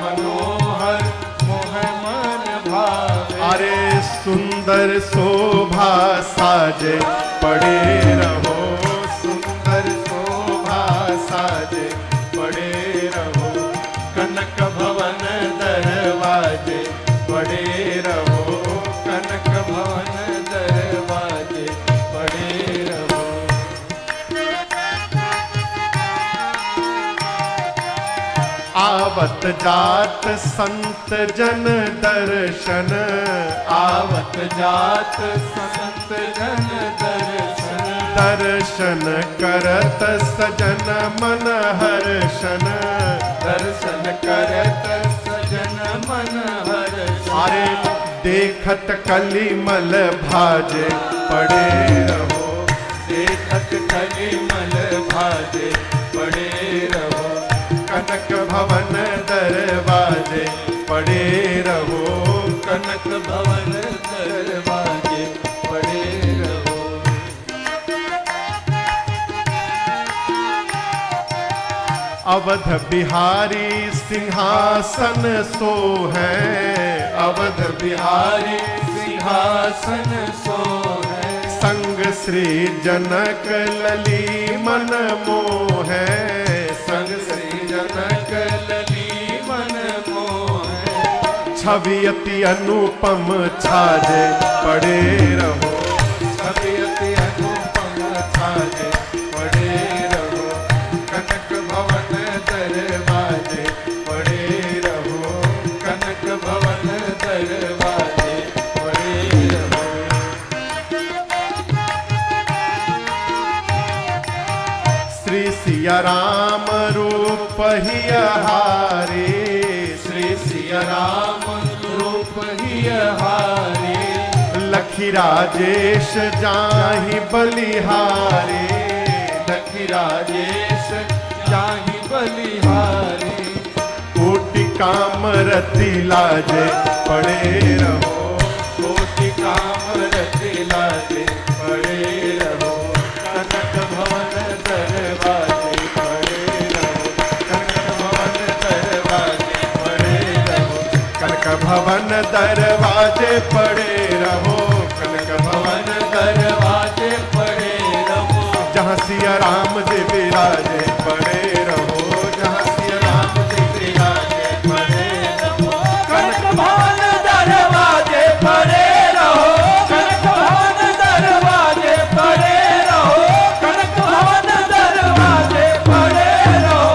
मनोहर मोह मन भावे। अरे सुंदर शोभा साजे पड़े रहो, सुंदर शोभा साजे पड़े रहो, कनक भवन दरवाजे पड़े रहो, कनक भवन दरवाजे पड़े रहो। आवत जात संत जन दर्शन, आवत जात संत जन दर्शन, दर्शन करत सजन मन हर्षन, दर्शन करत सजन मन हर्षन। अरे देखत कलिमल भाजे पड़े रहो, देखत कलिमल भाजे पड़े रहो, कनक भवन दरवाजे पड़े रहो, कनक भवन दरवाजे पड़े रहो। अवध बिहारी सिंहासन सो है, अवध बिहारी सिंहासन सो है, संग श्री जनक लली मन मोह है, संग श्री जनक लली मन मोह। छवि अति अनुपम छाजे पड़े रहो, छवि अति अनुपम छाजे पड़े रहो, कनक भवन दरवाजे पड़े रहो, कनक भवन दरवाजे पड़े रहो। श्री सिया राम रूप ही हारे, श्री सिया राम रूप ही हारे, लखी राजेश जाहि बलिहारे, लखी राजेश जाहि बलिहारी। कोटि कामरति लाजे पड़े रहो, कोटि कामरति लाजे पड़े रहो, कनक भवन दरवाजे पड़े रहो, कनक भवन दरवाजे पड़े रहो, कनक भवन दरवाजे पड़े रहो, कनक भवन दरवाजे पड़े रहो। जहाँ सिया राम जी विराजे पड़े रहो, जहाँ सिया राम जी विराजे पड़े रहो, कनक भवन दरवाजे पड़े रहो, कनक भवन दरवाजे पड़े रहो, कनक भवन दरवाजे पड़े रहो।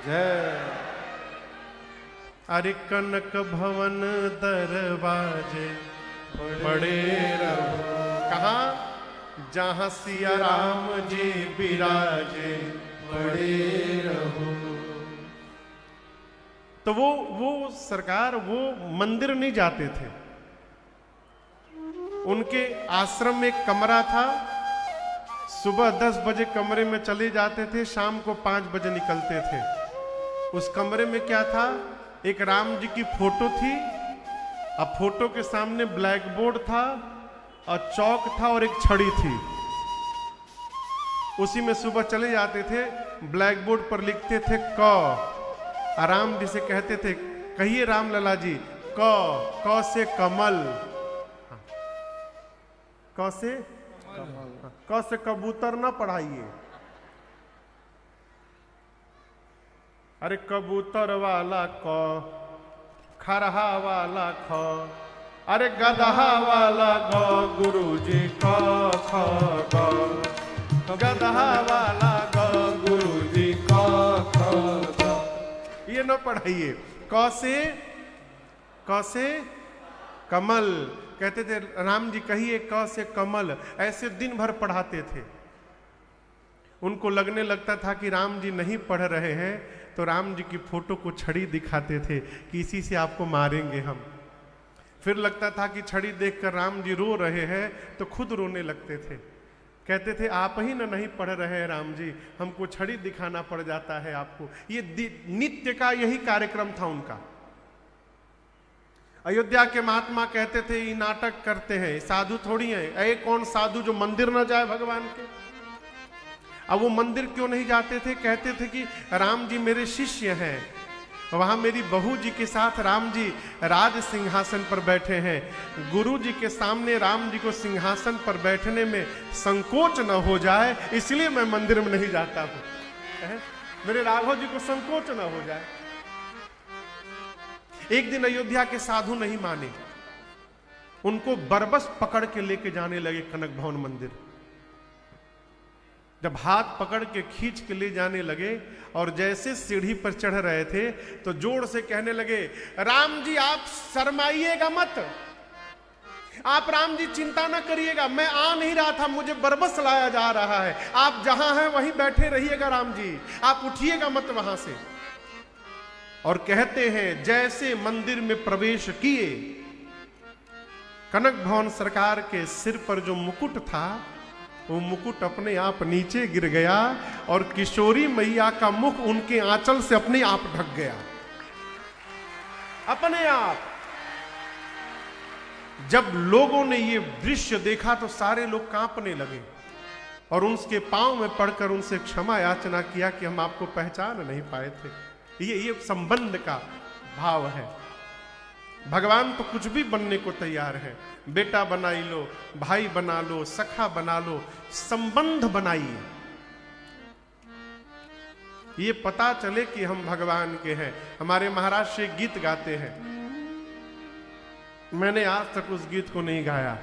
जय। अरे कनक भवन दरवाजे पड़े रहो, कहाँ? जहाँ सिया राम जी विराजे पड़े रहो। तो वो सरकार वो मंदिर नहीं जाते थे, उनके आश्रम में एक कमरा था, सुबह 10 बजे कमरे में चले जाते थे, शाम को 5 बजे निकलते थे। उस कमरे में क्या था? एक राम जी की फोटो थी, अब फोटो के सामने ब्लैक बोर्ड था और चौक था और एक छड़ी थी। उसी में सुबह चले जाते थे, ब्लैक बोर्ड पर लिखते थे क, राम जी से कहते थे कहिए राम लला जी, क से कमल, क से क से कबूतर ना पढ़ाइए, अरे कबूतर वाला क, खरहा वाला ख, अरे गदहा वाला ग, गुरुजी क ख ग, गदहा वाला ग, गुरुजी क ख ग, ये न पढ़ाइए। क से कमल, कहते थे राम जी कहिए क से कमल, ऐसे दिन भर पढ़ाते थे। उनको लगने लगता था कि राम जी नहीं पढ़ रहे हैं, तो राम जी की फोटो को छड़ी दिखाते थे कि इसी से आपको मारेंगे हम। फिर लगता था कि छड़ी देखकर राम जी रो रहे हैं, तो खुद रोने लगते थे, कहते थे आप ही ना नहीं पढ़ रहे हैं राम जी, हमको छड़ी दिखाना पड़ जाता है आपको। ये नित्य का यही कार्यक्रम था उनका। अयोध्या के महात्मा कहते थे ये नाटक करते हैं, साधु थोड़ी हैं, ऐ कौन साधु जो मंदिर न जाए भगवान के। अब वो मंदिर क्यों नहीं जाते थे? कहते थे कि राम जी मेरे शिष्य हैं, वहां मेरी बहू जी के साथ राम जी राज सिंहासन पर बैठे हैं, गुरु जी के सामने राम जी को सिंहासन पर बैठने में संकोच न हो जाए, इसलिए मैं मंदिर में नहीं जाता हूं, मेरे राघव जी को संकोच न हो जाए। एक दिन अयोध्या के साधु नहीं माने, उनको बरबस पकड़ के लेके जाने लगे कनक भवन मंदिर। जब हाथ पकड़ के खींच के ले जाने लगे और जैसे सीढ़ी पर चढ़ रहे थे तो जोर से कहने लगे, राम जी आप शर्माइएगा मत, आप राम जी चिंता ना करिएगा, मैं आ नहीं रहा था, मुझे बरबस लाया जा रहा है, आप जहां हैं वहीं बैठे रहिएगा राम जी, आप उठिएगा मत वहां से। और कहते हैं जैसे मंदिर में प्रवेश किए, कनक भवन सरकार के सिर पर जो मुकुट था वो मुकुट अपने आप नीचे गिर गया और किशोरी मैया का मुख उनके आंचल से अपने आप ढक गया, अपने आप। जब लोगों ने ये दृश्य देखा तो सारे लोग कांपने लगे और उनके पांव में पड़कर उनसे क्षमा याचना किया कि हम आपको पहचान नहीं पाए थे। ये संबंध का भाव है। भगवान तो कुछ भी बनने को तैयार है, बेटा बनाई लो, भाई बना लो, सखा बना लो, संबंध बनाइए, ये पता चले कि हम भगवान के हैं। हमारे महाराज से गीत गाते हैं, मैंने आज तक उस गीत को नहीं गाया,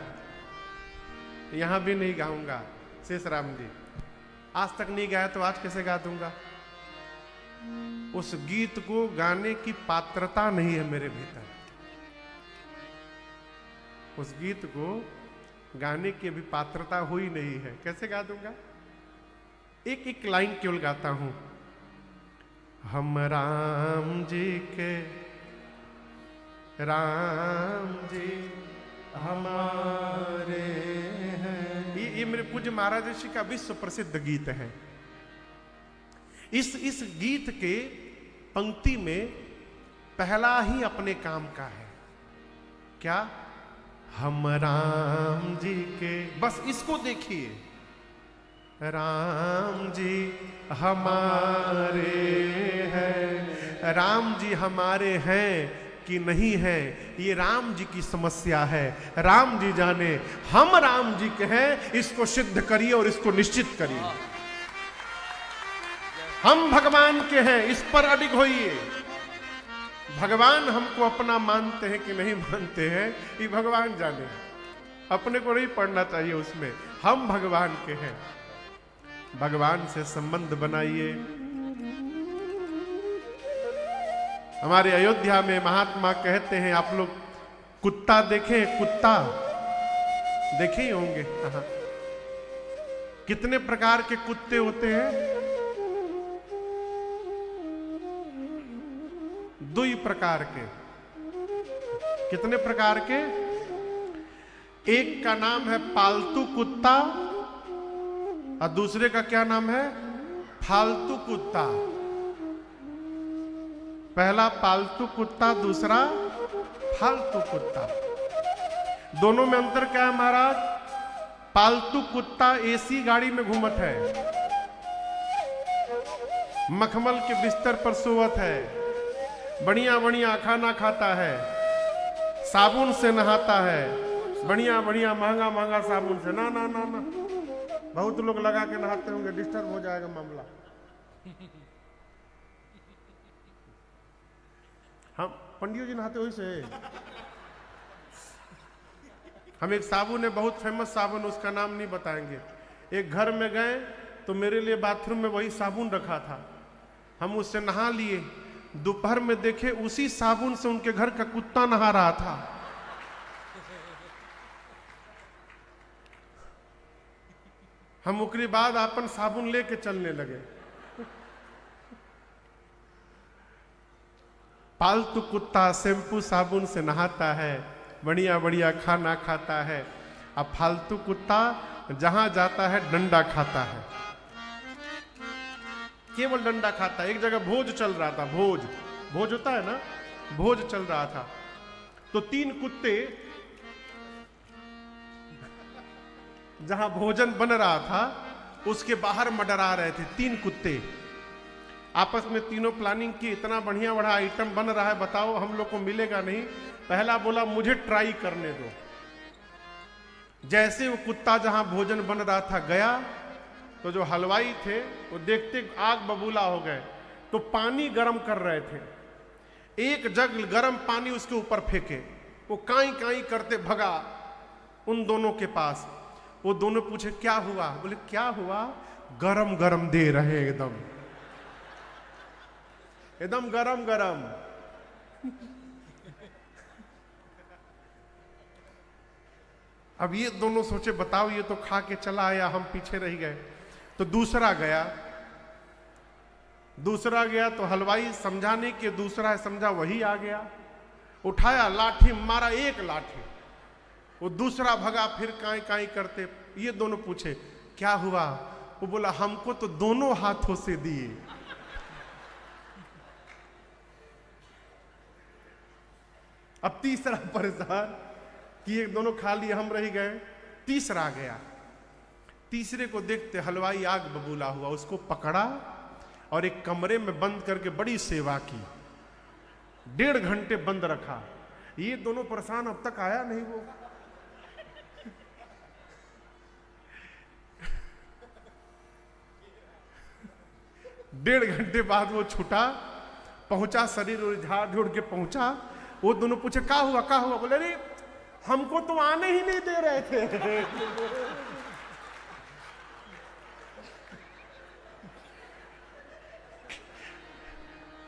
यहां भी नहीं गाऊंगा, शेष राम जी आज तक नहीं गाया तो आज कैसे गा दूंगा? उस गीत को गाने की पात्रता नहीं है मेरे भीतर, उस गीत को गाने की अभी पात्रता हुई नहीं है, कैसे गा दूंगा? एक एक लाइन केवल गाता हूं। हम राम जी के, राम जी हमारे हैं, ये मेरे पूज्य महाराज ऋषि का विश्व प्रसिद्ध गीत है। इस गीत के पंक्ति में पहला ही अपने काम का है, क्या? हम राम जी के, बस इसको देखिए, राम जी हमारे हैं। राम जी हमारे हैं कि नहीं है, ये राम जी की समस्या है, राम जी जाने। हम राम जी के हैं, इसको सिद्ध करिए और इसको निश्चित करिए। हम भगवान के हैं, इस पर अडिग होइए। भगवान हमको अपना मानते हैं कि नहीं मानते हैं, ये भगवान जाने, अपने को नहीं पढ़ना चाहिए उसमें। हम भगवान के हैं, भगवान से संबंध बनाइए। हमारे अयोध्या में महात्मा कहते हैं, आप लोग कुत्ता देखे, कुत्ता देखे ही होंगे, कितने प्रकार के कुत्ते होते हैं? 2 प्रकार के। कितने प्रकार के? एक का नाम है पालतू कुत्ता और दूसरे का क्या नाम है? फालतू कुत्ता। पहला पालतू कुत्ता, दूसरा फालतू कुत्ता। दोनों में अंतर क्या है महाराज? पालतू कुत्ता एसी गाड़ी में घूमत है, मखमल के बिस्तर पर सोवत है, बढ़िया बढ़िया खाना खाता है, साबुन से नहाता है, बढ़िया बढ़िया महंगा महंगा साबुन से। ना ना ना ना, बहुत लोग लगा के नहाते होंगे, डिस्टर्ब हो जाएगा मामला। हम पंडित जी नहाते हुए से, हम एक साबुन है, बहुत फेमस साबुन, उसका नाम नहीं बताएंगे। एक घर में गए तो मेरे लिए बाथरूम में वही साबुन रखा था, हम उससे नहा लिए। दोपहर में देखे उसी साबुन से उनके घर का कुत्ता नहा रहा था। हम उसके बाद अपन साबुन लेके चलने लगे। पालतू कुत्ता शैम्पू साबुन से नहाता है, बढ़िया बढ़िया खाना खाता है। अब फालतू कुत्ता जहां जाता है डंडा खाता है, केवल डंडा खाता है। एक जगह भोज चल रहा था, भोज होता है ना, भोज चल रहा था तो 3 कुत्ते जहां भोजन बन रहा था उसके बाहर मंडरा रहे थे 3 कुत्ते। आपस में तीनों प्लानिंग की, इतना बढ़िया बड़ा आइटम बन रहा है, बताओ हम लोग को मिलेगा नहीं। पहला बोला मुझे ट्राई करने दो। जैसे वो कुत्ता जहां भोजन बन रहा था गया, तो जो हलवाई थे वो देखते आग बबूला हो गए, तो पानी गर्म कर रहे थे। एक जग गर्म पानी उसके ऊपर फेंके, वो काई काई करते भगा उन दोनों के पास। वो दोनों पूछे क्या हुआ? बोले क्या हुआ? गरम गरम दे रहे एकदम एकदम गरम गरम। अब ये दोनों सोचे बताओ ये तो खा के चला आया, हम पीछे रह गए। तो दूसरा गया तो हलवाई समझा नहीं कि दूसरा है, समझा वही आ गया, उठाया लाठी मारा, एक लाठी। वो दूसरा भगा, फिर काई काई करते। ये दोनों पूछे क्या हुआ? वो बोला हमको तो दोनों हाथों से दिए। अब तीसरा परेशान कि ये दोनों खा लिए, हम रह गए। तीसरा गया, तीसरे को देखते हलवाई आग बबूला हुआ, उसको पकड़ा और एक कमरे में बंद करके बड़ी सेवा की। 1.5 घंटे बंद रखा। ये दोनों परेशान, अब तक आया नहीं वो। डेढ़ घंटे बाद वो छूटा, पहुंचा, शरीर और झाड़ झोड़ के पहुंचा। वो दोनों पूछे क्या हुआ क्या हुआ? बोले अरे हमको तो आने ही नहीं दे रहे थे।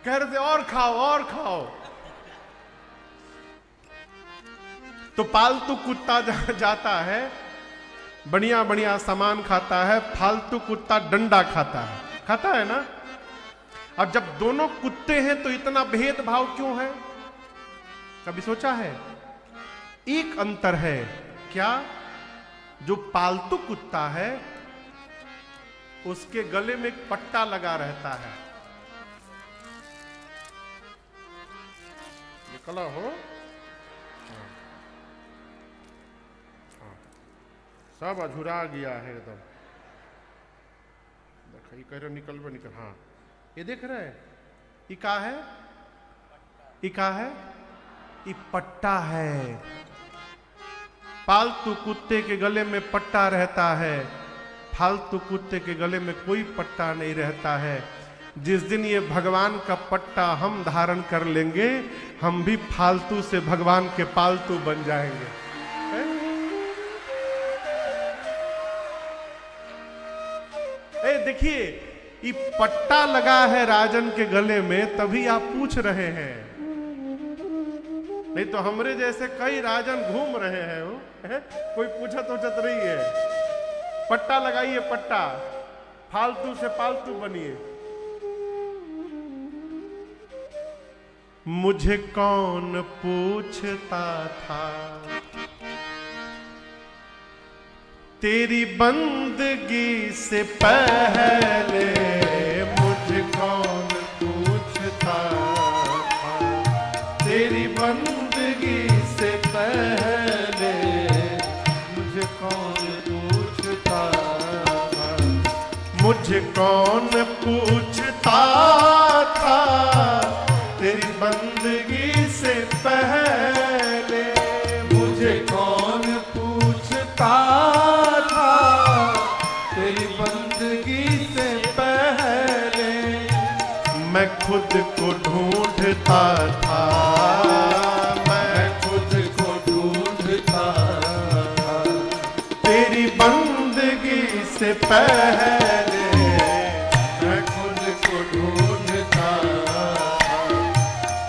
कह रहे थे और खाओ और खाओ। तो पालतू कुत्ता जाता है, बढ़िया बढ़िया सामान खाता है, फालतू कुत्ता डंडा खाता है ना। अब जब दोनों कुत्ते हैं तो इतना भेदभाव क्यों है? कभी सोचा है? एक अंतर है क्या? जो पालतू कुत्ता है उसके गले में एक पट्टा लगा रहता है, निकला हो सब अझुरा गया है एकदम। देखिए कह रहे निकल। हाँ ये देख रहे हैं, ये क्या है? ये क्या है? ये पट्टा है। पालतू कुत्ते के गले में पट्टा रहता है, फालतू कुत्ते के गले में कोई पट्टा नहीं रहता है। जिस दिन ये भगवान का पट्टा हम धारण कर लेंगे, हम भी फालतू से भगवान के पालतू बन जाएंगे। देखिए ये पट्टा लगा है राजन के गले में, तभी आप पूछ रहे हैं, नहीं तो हमरे जैसे कई राजन घूम रहे हैं वो है? कोई पूछत उछत नहीं है। पट्टा लगाइए, पट्टा, फालतू से पालतू बनिए। मुझे कौन पूछता था तेरी बंदगी से पहले, मुझे कौन पूछता था तेरी बंदगी से पहले, मुझे कौन पूछता था, मुझे कौन पूछता था तेरी बंदगी से पहले, मुझे कौन पूछता मैं खुद को ढूंढता था, मैं खुद को ढूंढता था तेरी बंदगी से पहले, मैं खुद को ढूंढता था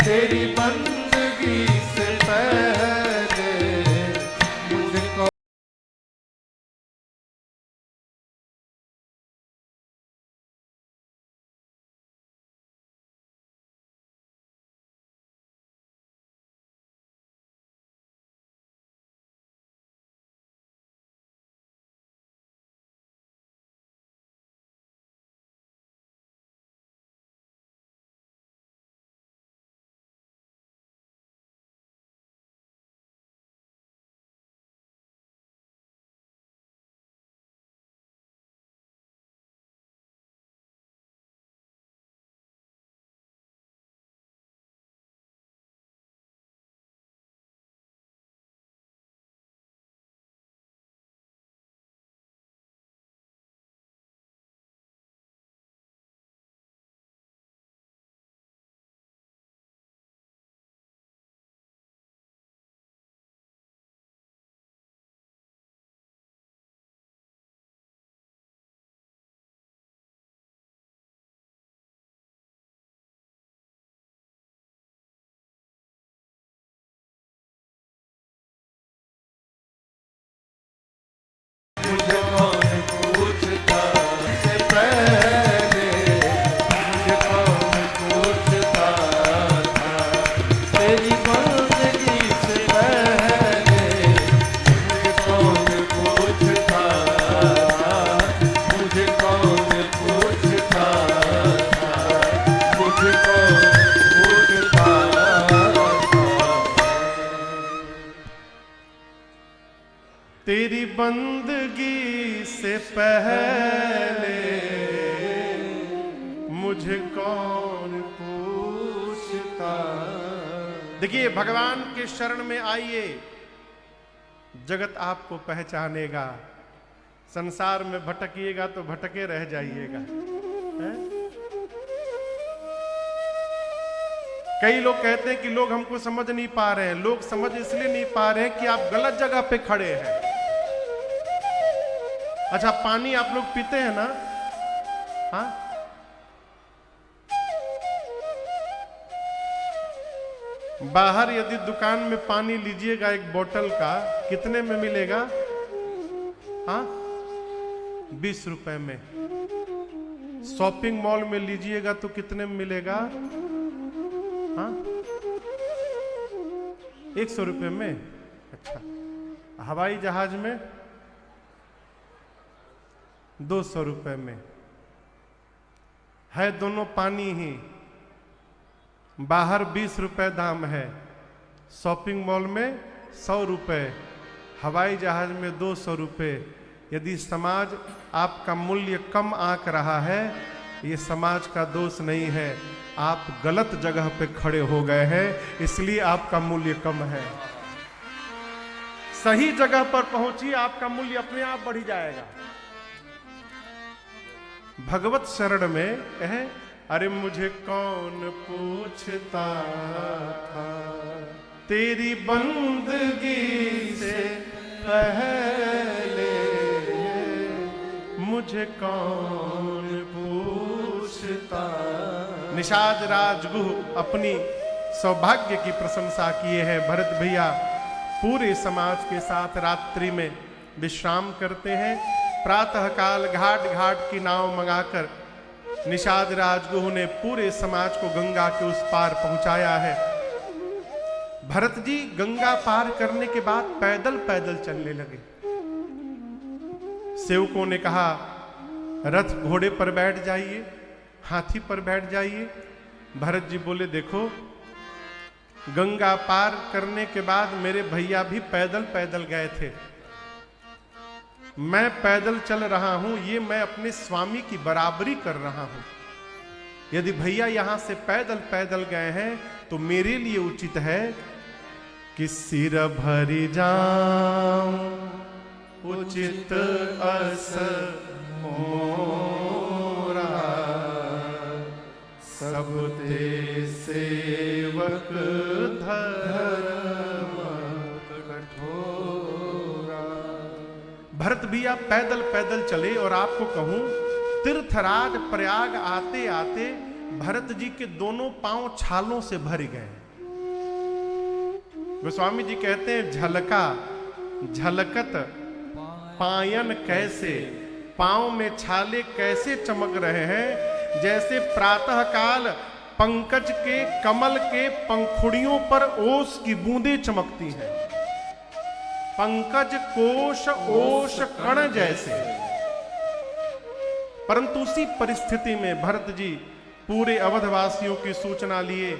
तेरी बंदगी से पहले, मुझे बंदगी से पहले मुझे कौन पूछता। देखिए, भगवान के शरण में आइए, जगत आपको पहचानेगा। संसार में भटकिएगा तो भटके रह जाइएगा। कई लोग कहते हैं कि लोग हमको समझ नहीं पा रहे हैं। लोग समझ इसलिए नहीं पा रहे हैं कि आप गलत जगह पे खड़े हैं। अच्छा, पानी आप लोग पीते हैं ना? हाँ, बाहर यदि दुकान में पानी लीजिएगा एक बोतल का, कितने में मिलेगा? हाँ, 20 रुपए में। शॉपिंग मॉल में लीजिएगा तो कितने में मिलेगा? हाँ, 100 रुपए में। अच्छा, हवाई जहाज में 200 रुपए में। है दोनों पानी ही। बाहर 20 रुपए दाम है, शॉपिंग मॉल में 100 रुपए, हवाई जहाज में 200 रुपए। यदि समाज आपका मूल्य कम आंक रहा है, ये समाज का दोष नहीं है, आप गलत जगह पे खड़े हो गए हैं, इसलिए आपका मूल्य कम है। सही जगह पर पहुंचिए, आपका मूल्य अपने आप बढ़ जाएगा। भगवत शरण में है, अरे मुझे कौन पूछता था तेरी बंदगी से पहले, मुझे कौन पूछता। निषाद राजगुह अपनी सौभाग्य की प्रशंसा किए हैं। भरत भैया पूरे समाज के साथ रात्रि में विश्राम करते हैं। प्रातः काल घाट घाट की नाव मंगाकर निषाद राजगुह ने पूरे समाज को गंगा के उस पार पहुंचाया है। भरत जी गंगा पार करने के बाद पैदल पैदल चलने लगे। सेवकों ने कहा, रथ घोड़े पर बैठ जाइए, हाथी पर बैठ जाइए। भरत जी बोले, देखो, गंगा पार करने के बाद मेरे भैया भी पैदल पैदल गए थे, मैं पैदल चल रहा हूं, ये मैं अपने स्वामी की बराबरी कर रहा हूं। यदि भैया यहां से पैदल पैदल गए हैं तो मेरे लिए उचित है कि सिर भरी जाऊं उचित अस मोरा, सब ते सेवक धर्म कठोरा। भरत भैया पैदल पैदल चले। और आपको कहूं, तीर्थराज प्रयाग आते आते भरत जी के दोनों पांव छालों से भर गए। गोस्वामी जी कहते हैं, झलका झलकत पायन कैसे, पांव में छाले कैसे चमक रहे हैं, जैसे प्रातः काल पंकज के कमल के पंखुड़ियों पर ओस की बूंदें चमकती हैं। पंकज कोश ओश कण जैसे। परंतु उसी परिस्थिति में भरत जी पूरे अवधवासियों की सूचना लिए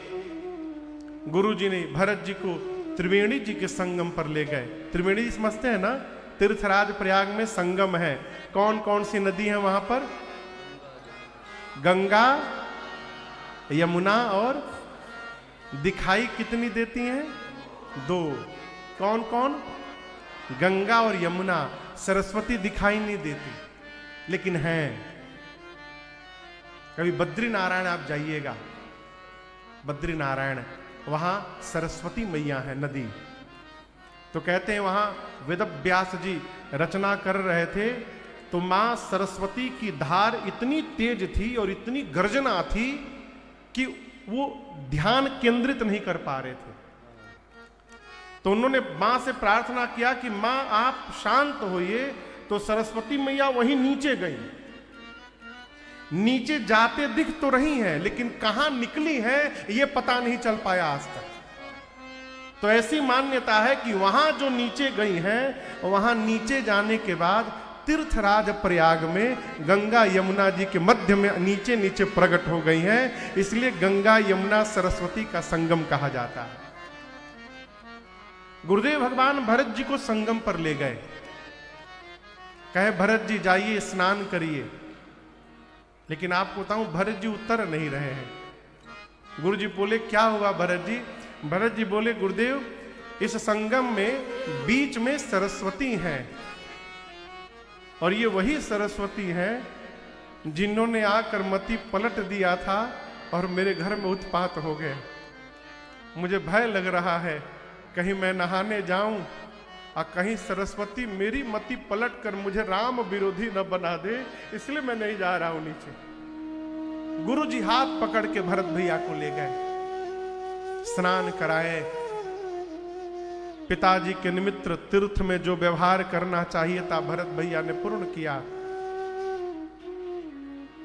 गुरु जी ने भरत जी को त्रिवेणी जी के संगम पर ले गए। त्रिवेणी जी समझते हैं ना, तीर्थराज प्रयाग में संगम है। कौन कौन सी नदी है वहां पर? गंगा, यमुना, और दिखाई कितनी देती हैं? 2। कौन कौन? गंगा और यमुना। सरस्वती दिखाई नहीं देती, लेकिन हैं। कभी बद्रीनारायण आप जाइएगा, बद्रीनारायण, वहां सरस्वती मैया है नदी। तो कहते हैं वहां वेद व्यास जी रचना कर रहे थे, तो मां सरस्वती की धार इतनी तेज थी और इतनी गर्जना थी कि वो ध्यान केंद्रित नहीं कर पा रहे थे। तो उन्होंने मां से प्रार्थना किया कि मां आप शांत होइए। तो सरस्वती मैया वहीं नीचे गई। नीचे जाते दिख तो रही हैं, लेकिन कहां निकली हैं ये पता नहीं चल पाया आज तक। तो ऐसी मान्यता है कि वहां जो नीचे गई हैं, वहां नीचे जाने के बाद तीर्थराज प्रयाग में गंगा यमुना जी के मध्य में नीचे नीचे प्रकट हो गई हैं। इसलिए गंगा यमुना सरस्वती का संगम कहा जाता है। गुरुदेव भगवान भरत जी को संगम पर ले गए। कहे भरत जी जाइए स्नान करिए, लेकिन आपको बताऊं भरत जी उतर नहीं रहे हैं। गुरु जी बोले क्या हुआ भरत जी? भरत जी बोले गुरुदेव इस संगम में बीच में सरस्वती हैं, और ये वही सरस्वती हैं जिन्होंने आकर मति पलट दिया था और मेरे घर में उत्पात हो गए। मुझे भय लग रहा है कहीं मैं नहाने जाऊं और कहीं सरस्वती मेरी मति पलट कर मुझे राम विरोधी न बना दे, इसलिए मैं नहीं जा रहा हूं नीचे। गुरु जी हाथ पकड़ के भरत भैया को ले गए, स्नान कराए, पिताजी के निमित्त तीर्थ में जो व्यवहार करना चाहिए था भरत भैया ने पूर्ण किया।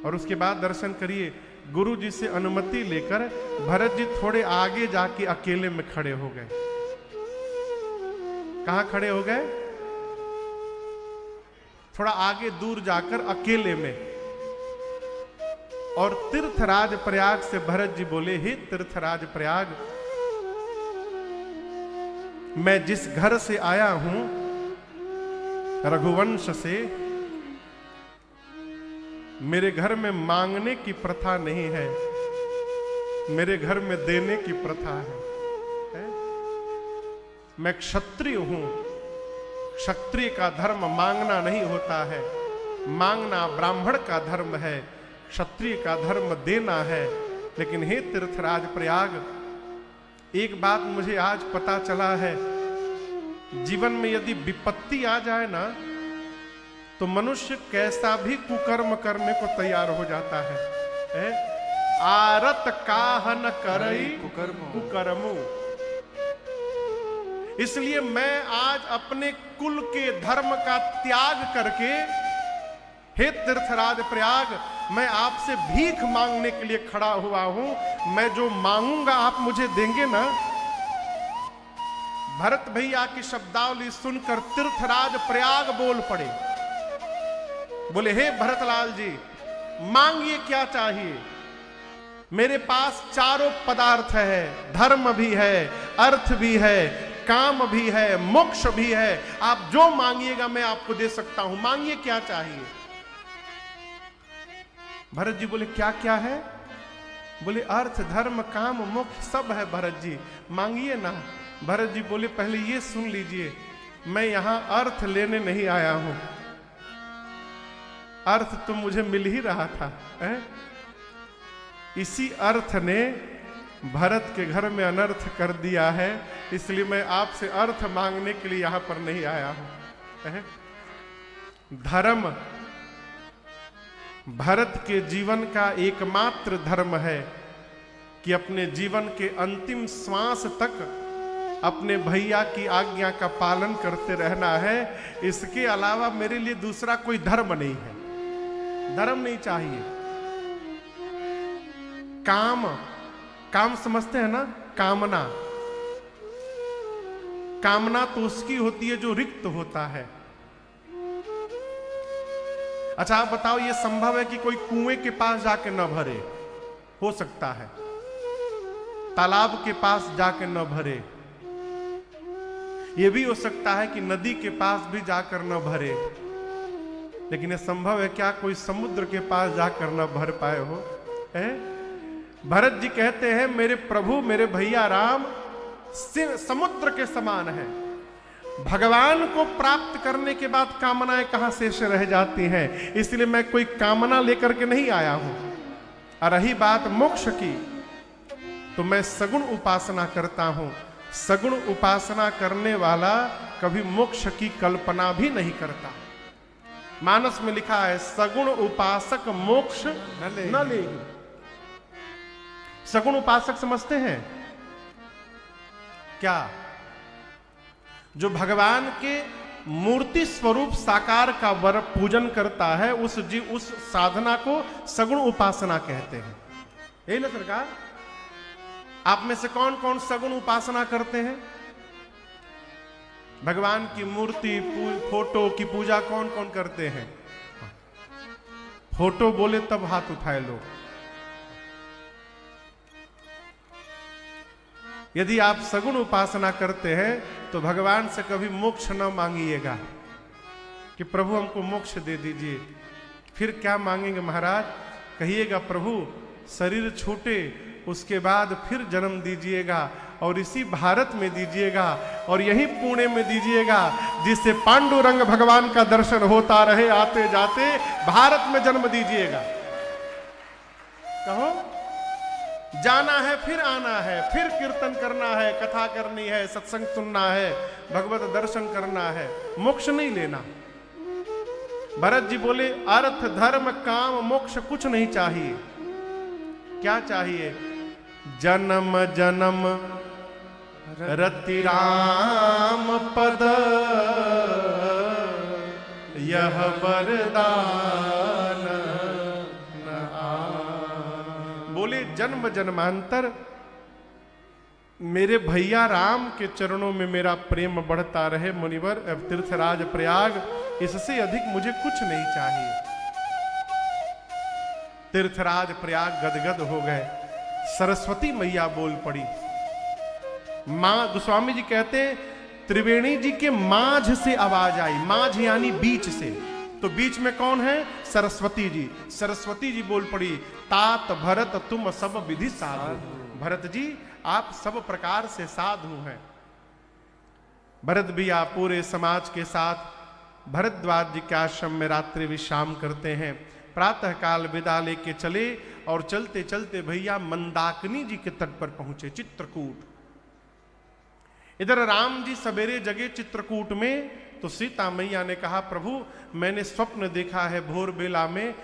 और उसके बाद दर्शन करिए, गुरु जी से अनुमति लेकर भरत जी थोड़े आगे जाके अकेले में खड़े हो गए। कहां खड़े हो गए? थोड़ा आगे दूर जाकर अकेले में। और तीर्थराज प्रयाग से भरत जी बोले, हे तीर्थराज प्रयाग, मैं जिस घर से आया हूं रघुवंश से, मेरे घर में मांगने की प्रथा नहीं है, मेरे घर में देने की प्रथा है? मैं क्षत्रिय हूं, क्षत्रिय का धर्म मांगना नहीं होता है, मांगना ब्राह्मण का धर्म है, क्षत्रिय का धर्म देना है। लेकिन हे तीर्थराज प्रयाग, एक बात मुझे आज पता चला है, जीवन में यदि विपत्ति आ जाए ना तो मनुष्य कैसा भी कुकर्म करने को तैयार हो जाता है। आरत काहन करई कुकर्मु। इसलिए मैं आज अपने कुल के धर्म का त्याग करके, हे तीर्थराज प्रयाग, मैं आपसे भीख मांगने के लिए खड़ा हुआ हूं। मैं जो मांगूंगा आप मुझे देंगे ना? भरत भैया की शब्दावली सुनकर तीर्थराज प्रयाग बोल पड़े, बोले हे भरतलाल जी, मांगिए क्या चाहिए? मेरे पास चारों पदार्थ है, धर्म भी है, अर्थ भी है, काम भी है, मोक्ष भी है। आप जो मांगिएगा मैं आपको दे सकता हूं, मांगिए क्या चाहिए? भरत जी बोले क्या क्या है? बोले अर्थ धर्म काम मोक्ष सब है भरत जी, मांगिए ना। भरत जी बोले पहले ये सुन लीजिए, मैं यहां अर्थ लेने नहीं आया हूं, अर्थ तो मुझे मिल ही रहा था। इसी अर्थ ने भरत के घर में अनर्थ कर दिया है, इसलिए मैं आपसे अर्थ मांगने के लिए यहां पर नहीं आया हूं। धर्म भरत के जीवन का एकमात्र धर्म है कि अपने जीवन के अंतिम श्वास तक अपने भैया की आज्ञा का पालन करते रहना है। इसके अलावा मेरे लिए दूसरा कोई धर्म नहीं है, धर्म नहीं चाहिए। काम, काम समझते हैं ना? कामना, कामना तो उसकी होती है जो रिक्त होता है। अच्छा आप बताओ, ये संभव है कि कोई कुएं के पास जाके न भरे? हो सकता है। तालाब के पास जाके न भरे, यह भी हो सकता है कि नदी के पास भी जाकर न भरे। लेकिन यह संभव है क्या कोई समुद्र के पास जाकर न भर पाए हो? भरत जी कहते हैं मेरे प्रभु, मेरे भैया राम समुद्र के समान है। भगवान को प्राप्त करने के बाद कामनाएं कहां शेष रह जाती हैं, इसलिए मैं कोई कामना लेकर के नहीं आया हूं। और रही बात मोक्ष की, तो मैं सगुण उपासना करता हूं। सगुण उपासना करने वाला कभी मोक्ष की कल्पना भी नहीं करता। मानस में लिखा है सगुण उपासक मोक्ष न ले। सगुण उपासक समझते हैं क्या? जो भगवान के मूर्ति स्वरूप साकार का वर पूजन करता है, उस साधना को सगुण उपासना कहते हैं। यही ना सरकार? आप में से कौन कौन सगुण उपासना करते हैं? भगवान की मूर्ति फोटो की पूजा कौन कौन करते हैं? फोटो बोले तब हाथ उठाए लो। यदि आप सगुण उपासना करते हैं तो भगवान से कभी मोक्ष न मांगिएगा। कि प्रभु हमको मोक्ष दे दीजिए। फिर क्या मांगेंगे महाराज? कहिएगा प्रभु शरीर छूटे उसके बाद फिर जन्म दीजिएगा और इसी भारत में दीजिएगा और यही पुणे में दीजिएगा, जिससे पांडुरंग भगवान का दर्शन होता रहे आते जाते। भारत में जन्म दीजिएगा। कहो जाना है फिर आना है, फिर कीर्तन करना है, कथा करनी है, सत्संग सुनना है, भगवत दर्शन करना है, मोक्ष नहीं लेना। भरत जी बोले अर्थ धर्म काम मोक्ष कुछ नहीं चाहिए। क्या चाहिए? जन्म जन्म रति राम पद यह वरदान न आए। बोले जन्म जन्मांतर मेरे भैया राम के चरणों में मेरा प्रेम बढ़ता रहे मुनिवर। अब तीर्थराज प्रयाग, इससे अधिक मुझे कुछ नहीं चाहिए। तीर्थराज प्रयाग गदगद हो गए। सरस्वती मैया बोल पड़ी। मां गोस्वामी जी कहते हैं त्रिवेणी जी के माझ से आवाज आई। माझ यानी बीच से, तो बीच में कौन है? सरस्वती जी। सरस्वती जी बोल पड़ी तात भरत तुम सब विधि साधु। भरत जी आप सब प्रकार से साधु हैं। भरत भी आप पूरे समाज के साथ भरद्वाज जी के आश्रम में रात्रि विश्राम करते हैं। प्रातः काल विदा लेके चले और चलते चलते भैया मंदाकिनी जी के तट पर पहुंचे, चित्रकूट। इधर राम जी सवेरे जगे चित्रकूट में, तो सीता मैया ने कहा प्रभु मैंने स्वप्न देखा है भोर बेला में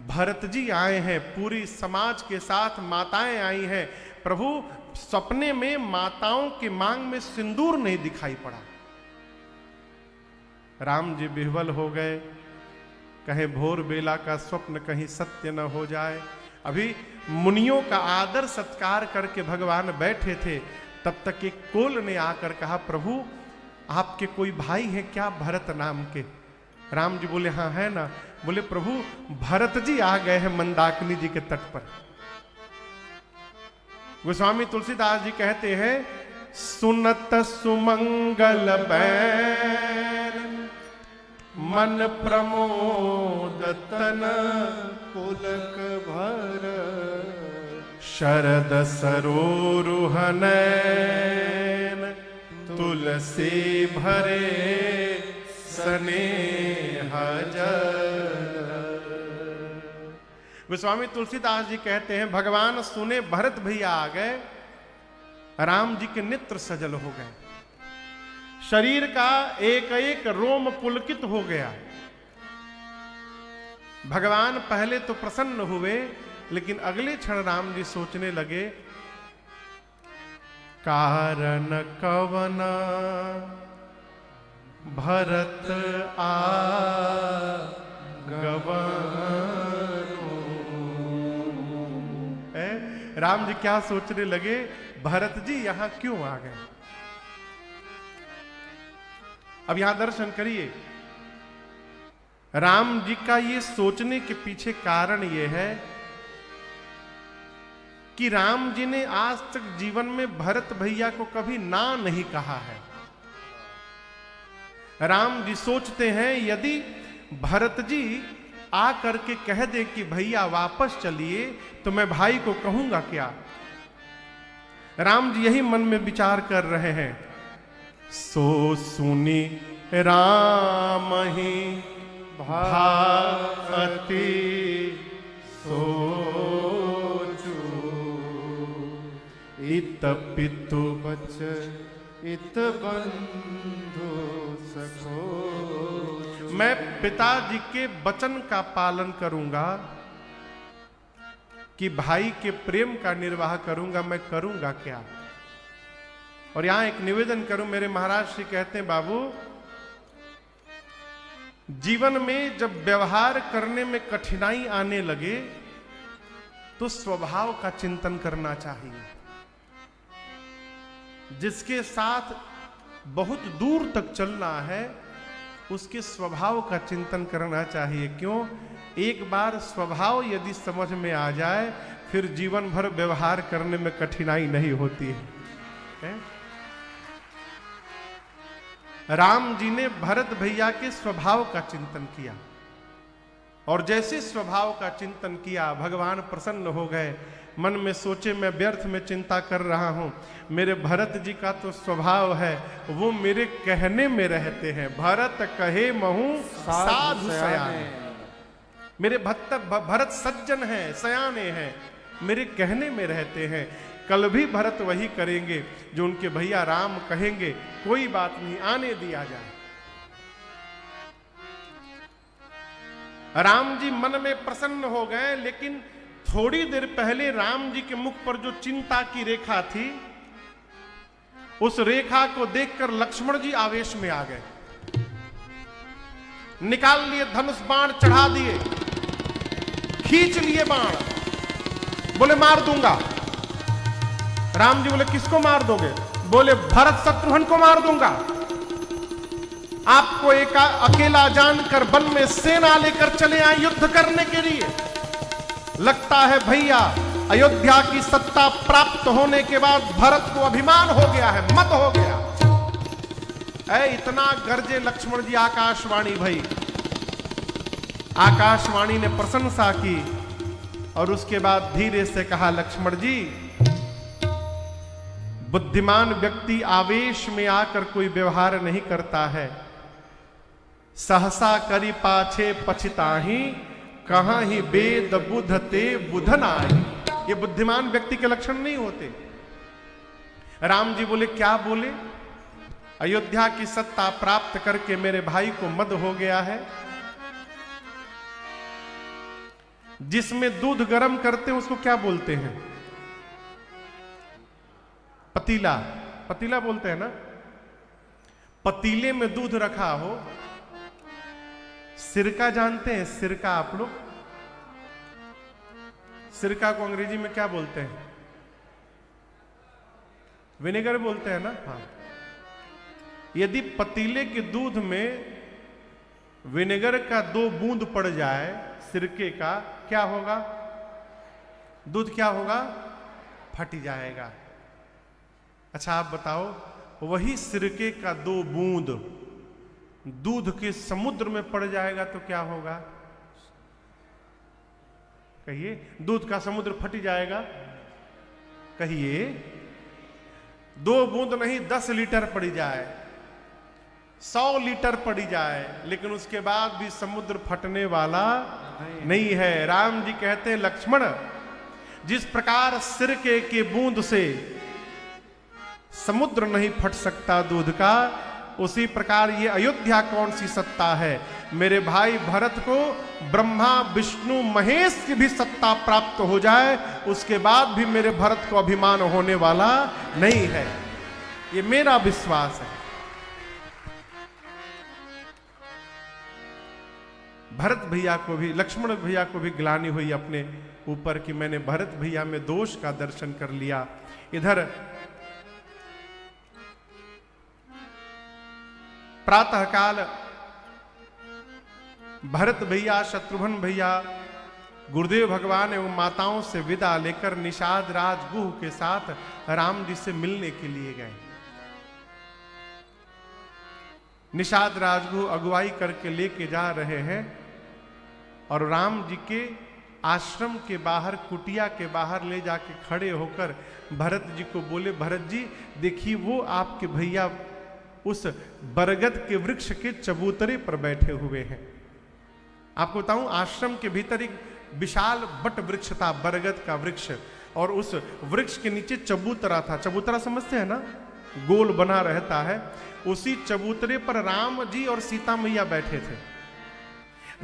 भरत जी आए हैं, पूरी समाज के साथ माताएं आई हैं। प्रभु सपने में माताओं की मांग में सिंदूर नहीं दिखाई पड़ा। राम जी विह्वल हो गए, कहे भोर बेला का स्वप्न कहीं सत्य न हो जाए। अभी मुनियों का आदर सत्कार करके भगवान बैठे थे, तब तक एक कोल ने आकर कहा प्रभु आपके कोई भाई है क्या भरत नाम के? राम जी बोले हाँ है ना। बोले प्रभु भरत जी आ गए हैं मंदाकिनी जी के तट पर। गोस्वामी तुलसीदास जी कहते हैं सुनत सुमंगल बैन मन प्रमोद तन पुलक भर शरद सरोरुहन तुलसी भरे स्नेह जल। गोस्वामी तुलसीदास जी कहते हैं भगवान सुने भरत भैया आ गए, राम जी के नेत्र सजल हो गए, शरीर का एक एक रोम पुलकित हो गया। भगवान पहले तो प्रसन्न हुए, लेकिन अगले क्षण राम जी सोचने लगे कारण कवना भरत राम जी क्या सोचने लगे भरत जी यहां क्यों आ गए? अब यहां दर्शन करिए। राम जी का ये सोचने के पीछे कारण ये है कि राम जी ने आज तक जीवन में भरत भैया को कभी ना नहीं कहा है। राम जी सोचते हैं यदि भरत जी आ करके कह दे कि भैया वापस चलिए तो मैं भाई को कहूंगा क्या? राम जी यही मन में विचार कर रहे हैं। सो सुनी राम ही भाति सोचू इत पितु बच इत बंधु सखो। मैं पिताजी के वचन का पालन करूंगा कि भाई के प्रेम का निर्वाह करूंगा, मैं करूंगा क्या? और यहां एक निवेदन करूं, मेरे महाराज श्री कहते हैं बाबू जीवन में जब व्यवहार करने में कठिनाई आने लगे तो स्वभाव का चिंतन करना चाहिए। जिसके साथ बहुत दूर तक चलना है उसके स्वभाव का चिंतन करना चाहिए। क्यों? एक बार स्वभाव यदि समझ में आ जाए फिर जीवन भर व्यवहार करने में कठिनाई नहीं होती है। राम जी ने भरत भैया के स्वभाव का चिंतन किया, और जैसे स्वभाव का चिंतन किया भगवान प्रसन्न हो गए। मन में सोचे मैं व्यर्थ में चिंता कर रहा हूं, मेरे भरत जी का तो स्वभाव है वो मेरे कहने में रहते हैं। भरत कहे महू साधु सयाने, मेरे भरत सज्जन हैं, सयाने हैं, मेरे कहने में रहते हैं। कल भी भरत वही करेंगे जो उनके भैया राम कहेंगे, कोई बात नहीं, आने दिया जाए। राम जी मन में प्रसन्न हो गए, लेकिन थोड़ी देर पहले राम जी के मुख पर जो चिंता की रेखा थी, उस रेखा को देखकर लक्ष्मण जी आवेश में आ गए, निकाल लिए धनुष, बाण चढ़ा दिए, खींच लिए बाण, बोले मार दूंगा। राम जी बोले किसको मार दोगे? बोले भरत शत्रुघ्न को मार दूंगा। आपको एक अकेला जानकर वन में सेना लेकर चले आए युद्ध करने के लिए। लगता है भैया अयोध्या की सत्ता प्राप्त होने के बाद भरत को अभिमान हो गया है, मत हो गया। इतना गरजे लक्ष्मण जी आकाशवाणी भई। आकाशवाणी ने प्रशंसा की और उसके बाद धीरे से कहा, लक्ष्मण जी, बुद्धिमान व्यक्ति आवेश में आकर कोई व्यवहार नहीं करता है। सहसा करी पाछे पछिताही, कहां ही वेद बुध ते बुधन आई। ये बुद्धिमान व्यक्ति के लक्षण नहीं होते। राम जी बोले क्या बोले? अयोध्या की सत्ता प्राप्त करके मेरे भाई को मद हो गया है। जिसमें दूध गर्म करते हैं उसको क्या बोलते हैं? पतीला, पतीला बोलते हैं ना। पतीले में दूध रखा हो, सिरका जानते हैं? सिरका आप लोग, सिरका को अंग्रेजी में क्या बोलते हैं? विनेगर बोलते हैं ना। हाँ, यदि पतीले के दूध में विनेगर का 2 बूंद पड़ जाए सिरके का, क्या होगा? दूध क्या होगा? फट जाएगा। अच्छा आप बताओ, वही सिरके का 2 बूंद दूध के समुद्र में पड़ जाएगा तो क्या होगा? कहिए, दूध का समुद्र फट जाएगा। कहिए, 2 बूंद नहीं 10 लीटर पड़ी जाए, 100 लीटर पड़ी जाए, लेकिन उसके बाद भी समुद्र फटने वाला नहीं है। राम जी कहते हैं, लक्ष्मण, जिस प्रकार सिरके के बूंद से समुद्र नहीं फट सकता दूध का, उसी प्रकार ये अयोध्या कौन सी सत्ता है? मेरे भाई भरत को ब्रह्मा विष्णु महेश की भी सत्ता प्राप्त हो जाए, उसके बाद भी मेरे भरत को अभिमान होने वाला नहीं है। ये मेरा विश्वास है। भरत भैया को भी, लक्ष्मण भैया को भी ग्लानि हुई अपने ऊपर कि मैंने भरत भैया में दोष का दर्शन कर लिया। इधर प्रातः काल भरत भैया, शत्रुघ्न भैया, गुरुदेव भगवान एवं माताओं से विदा लेकर निषाद राजगुह के साथ राम जी से मिलने के लिए गए। निषाद राजगुह अगुवाई करके लेके जा रहे हैं और राम जी के आश्रम के बाहर, कुटिया के बाहर ले जाके खड़े होकर भरत जी को बोले, भरत जी देखिए वो आपके भैया उस बरगद के वृक्ष के चबूतरे पर बैठे हुए हैं। आपको बताऊं, आश्रम के भीतर एक विशाल बट वृक्ष था, बरगद का वृक्ष, और उस वृक्ष के नीचे चबूतरा था। चबूतरा समझते हैं ना, गोल बना रहता है। उसी चबूतरे पर राम जी और सीता मैया बैठे थे।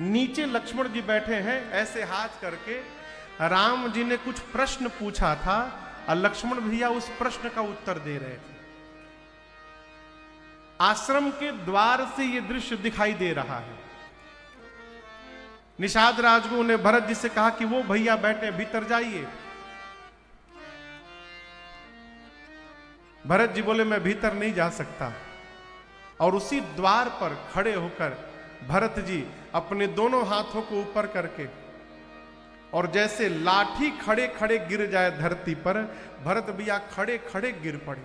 नीचे लक्ष्मण जी बैठे हैं ऐसे हाथ करके। राम जी ने कुछ प्रश्न पूछा था और लक्ष्मण भैया उस प्रश्न का उत्तर दे रहे थे। आश्रम के द्वार से यह दृश्य दिखाई दे रहा है। निषाद राजगुरु ने भरत जी से कहा कि वो भैया बैठे, भीतर जाइए। भरत जी बोले मैं भीतर नहीं जा सकता। और उसी द्वार पर खड़े होकर भरत जी अपने दोनों हाथों को ऊपर करके, और जैसे लाठी खड़े खड़े गिर जाए धरती पर, भरत भैया खड़े खड़े गिर पड़े।